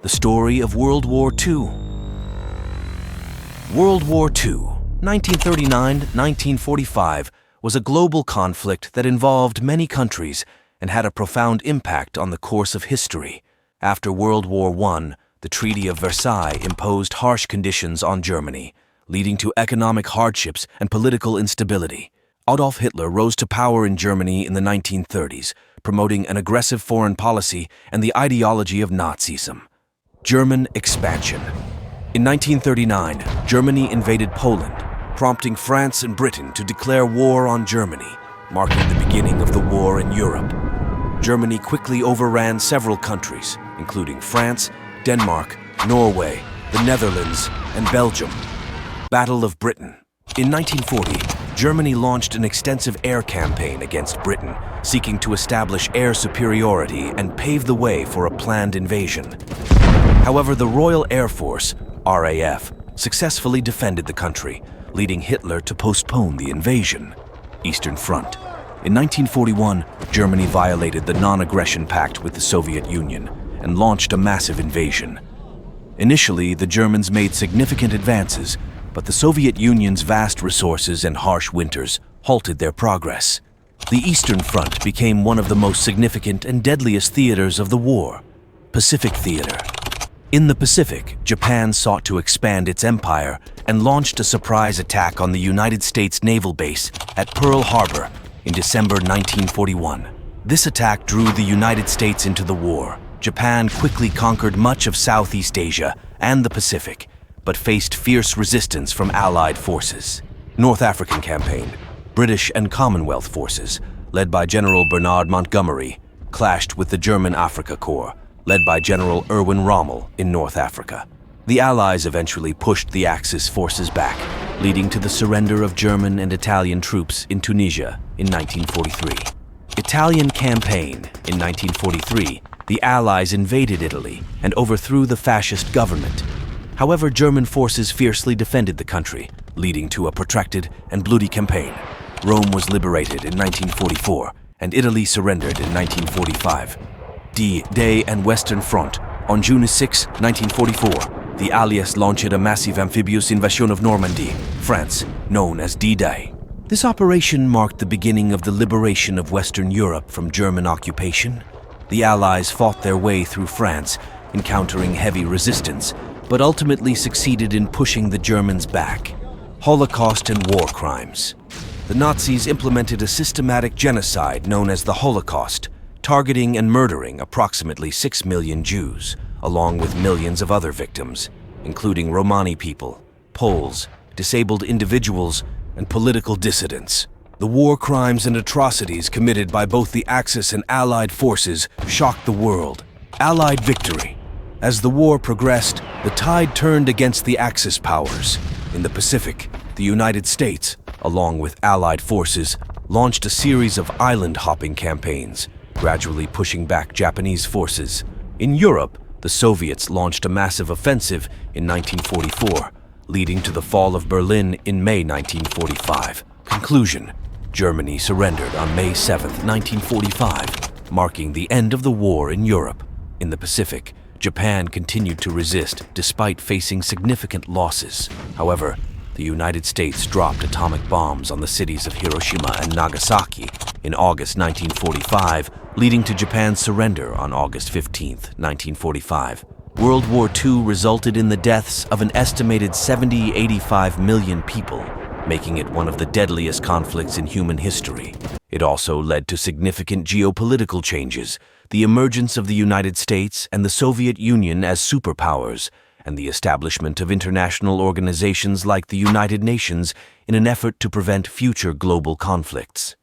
The story of World War II. World War II, 1939-1945, was a global conflict that involved many countries and had a profound impact on the course of history. After World War I, the Treaty of Versailles imposed harsh conditions on Germany, leading to economic hardships and political instability. Adolf Hitler rose to power in Germany in the 1930s, promoting an aggressive foreign policy and the ideology of Nazism. German expansion. In 1939, Germany invaded Poland, prompting France and Britain to declare war on Germany, marking the beginning of the war in Europe. Germany quickly overran several countries, including France, Denmark, Norway, the Netherlands, and Belgium. Battle of Britain. In 1940, Germany launched an extensive air campaign against Britain, seeking to establish air superiority and pave the way for a planned invasion. However, the Royal Air Force, RAF, successfully defended the country, leading Hitler to postpone the invasion. Eastern Front. In 1941, Germany violated the Non-Aggression Pact with the Soviet Union and launched a massive invasion. Initially, the Germans made significant advances, but the Soviet Union's vast resources and harsh winters halted their progress. The Eastern Front became one of the most significant and deadliest theaters of the war. Pacific Theater. In the Pacific, Japan sought to expand its empire and launched a surprise attack on the United States naval base at Pearl Harbor in December 1941. This attack drew the United States into the war. Japan quickly conquered much of Southeast Asia and the Pacific, but faced fierce resistance from Allied forces. North African Campaign. British and Commonwealth forces, led by General Bernard Montgomery, clashed with the German Afrika Korps, led by General Erwin Rommel in North Africa. The Allies eventually pushed the Axis forces back, leading to the surrender of German and Italian troops in Tunisia in 1943. Italian Campaign. In 1943, the Allies invaded Italy and overthrew the fascist government. However, German forces fiercely defended the country, leading to a protracted and bloody campaign. Rome was liberated in 1944, and Italy surrendered in 1945. D-Day and Western Front. On June 6, 1944, the Allies launched a massive amphibious invasion of Normandy, France, known as D-Day. This operation marked the beginning of the liberation of Western Europe from German occupation. The Allies fought their way through France, encountering heavy resistance, but ultimately succeeded in pushing the Germans back. Holocaust and war crimes. The Nazis implemented a systematic genocide known as the Holocaust, targeting and murdering approximately 6 million Jews, along with millions of other victims, including Romani people, Poles, disabled individuals, and political dissidents. The war crimes and atrocities committed by both the Axis and Allied forces shocked the world. Allied victory. As the war progressed, the tide turned against the Axis powers. In the Pacific, the United States, along with Allied forces, launched a series of island-hopping campaigns, gradually pushing back Japanese forces. In Europe, the Soviets launched a massive offensive in 1944, leading to the fall of Berlin in May 1945. Conclusion: Germany surrendered on May 7, 1945, marking the end of the war in Europe. In the Pacific, Japan continued to resist despite facing significant losses. However, the United States dropped atomic bombs on the cities of Hiroshima and Nagasaki in August 1945, leading to Japan's surrender on August 15, 1945. World War II resulted in the deaths of an estimated 85 million people, making it one of the deadliest conflicts in human history. It also led to significant geopolitical changes, the emergence of the United States and the Soviet Union as superpowers, and the establishment of international organizations like the United Nations in an effort to prevent future global conflicts.